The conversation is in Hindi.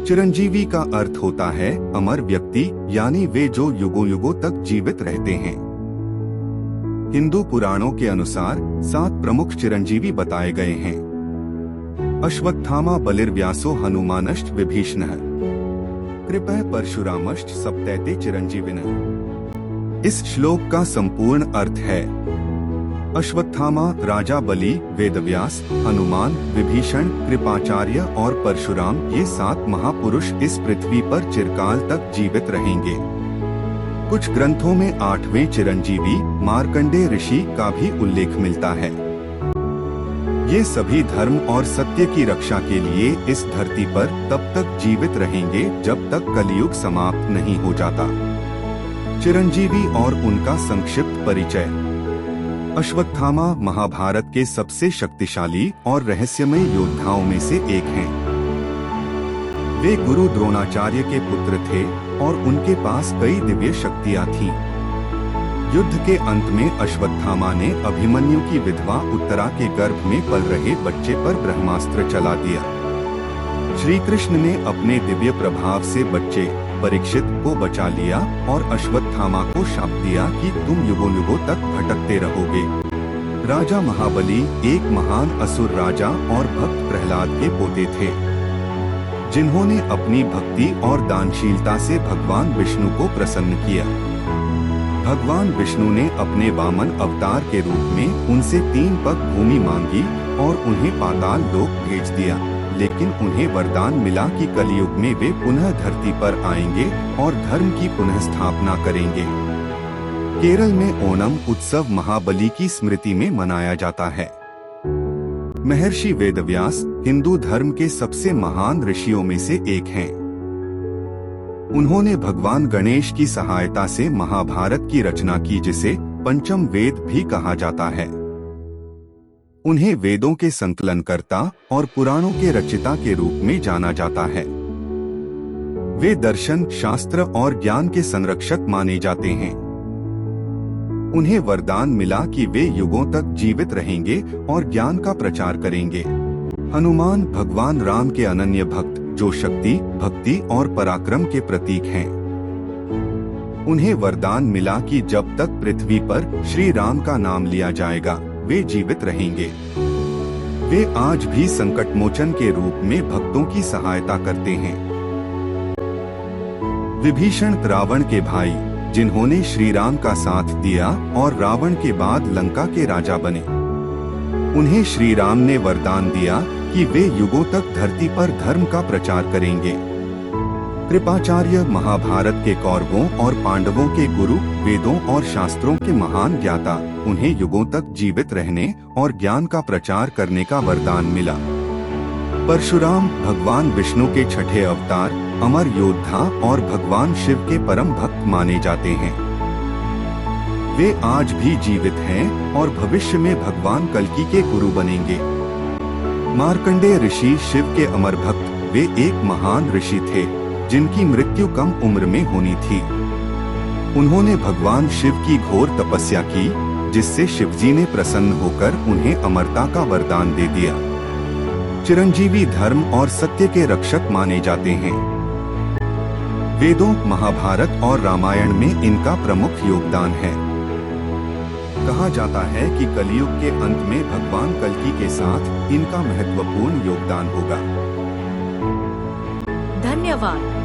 चिरंजीवी का अर्थ होता है अमर व्यक्ति, यानी वे जो युगों युगों तक जीवित रहते हैं। हिंदू पुराणों के अनुसार 7 प्रमुख चिरंजीवी बताए गए हैं। अश्वत्थामा बलिर्व्यासो हनुमानश्च विभीषणः कृपः परशुरामश्च सप्तैते चिरंजीविनः। इस श्लोक का संपूर्ण अर्थ है अश्वत्थामा राजा बलि, वेदव्यास, हनुमान, विभीषण, कृपाचार्य और परशुराम, ये 7 महापुरुष इस पृथ्वी पर चिरकाल तक जीवित रहेंगे। कुछ ग्रंथों में 8वें चिरंजीवी मार्कंडेय ऋषि का भी उल्लेख मिलता है। ये सभी धर्म और सत्य की रक्षा के लिए इस धरती पर तब तक जीवित रहेंगे जब तक कलयुग समाप्त नहीं हो जाता। चिरंजीवी और उनका संक्षिप्त परिचय। अश्वत्थामा महाभारत के सबसे शक्तिशाली और रहस्यमय योद्धाओं में से एक हैं। वे गुरु द्रोणाचार्य के पुत्र थे और उनके पास कई दिव्य शक्तियां थीं। युद्ध के अंत में अश्वत्थामा ने अभिमन्यु की विधवा उत्तरा के गर्भ में पल रहे बच्चे पर ब्रह्मास्त्र चला दिया। श्री कृष्ण ने अपने दिव्य प्रभाव से बच्चे परीक्षित को बचा लिया और अश्वत्थामा को शाप दिया कि तुम युगों युगों तक भटकते रहोगे। राजा महाबली एक महान असुर राजा और भक्त प्रहलाद के पोते थे, जिन्होंने अपनी भक्ति और दानशीलता से भगवान विष्णु को प्रसन्न किया। भगवान विष्णु ने अपने वामन अवतार के रूप में उनसे 3 पग भूमि मांगी और उन्हें पाताल लोक भेज दिया, लेकिन उन्हें वरदान मिला कि कलयुग में वे पुनः धरती पर आएंगे और धर्म की पुनः स्थापना करेंगे। केरल में ओणम उत्सव महाबली की स्मृति में मनाया जाता है। महर्षि वेदव्यास हिंदू धर्म के सबसे महान ऋषियों में से एक हैं। उन्होंने भगवान गणेश की सहायता से महाभारत की रचना की, जिसे पंचम वेद भी कहा जाता है। उन्हें वेदों के संकलनकर्ता और पुराणों के रचिता के रूप में जाना जाता है। वे दर्शन, शास्त्र और ज्ञान के संरक्षक माने जाते हैं। उन्हें वरदान मिला कि वे युगों तक जीवित रहेंगे और ज्ञान का प्रचार करेंगे। हनुमान भगवान राम के अनन्य भक्त, जो शक्ति, भक्ति और पराक्रम के प्रतीक हैं। उन्हें वरदान मिला कि जब तक पृथ्वी पर श्री राम का नाम लिया जाएगा, वे जीवित रहेंगे। वे आज भी संकटमोचन के रूप में भक्तों की सहायता करते हैं। विभीषण रावण के भाई, जिन्होंने श्री राम का साथ दिया और रावण के बाद लंका के राजा बने। उन्हें श्री राम ने वरदान दिया कि वे युगों तक धरती पर धर्म का प्रचार करेंगे। कृपाचार्य महाभारत के कौरवों और पांडवों के गुरु, वेदों और शास्त्रों के महान ज्ञाता, उन्हें युगों तक जीवित रहने और ज्ञान का प्रचार करने का वरदान मिला। परशुराम भगवान विष्णु के 6ठे अवतार, अमर योद्धा और भगवान शिव के परम भक्त माने जाते हैं। वे आज भी जीवित हैं और भविष्य में भगवान कल्कि के गुरु बनेंगे। मार्कंडेय ऋषि शिव के अमर भक्त, वे एक महान ऋषि थे जिनकी मृत्यु कम उम्र में होनी थी। उन्होंने भगवान शिव की घोर तपस्या की, जिससे शिवजी ने प्रसन्न होकर उन्हें अमरता का वरदान दे दिया। चिरंजीवी धर्म और सत्य के रक्षक माने जाते हैं। वेदों, महाभारत और रामायण में इनका प्रमुख योगदान है। कहा जाता है कि कलयुग के अंत में भगवान कल्कि के साथ इनका महत्वपूर्ण योगदान होगा। धन्यवाद।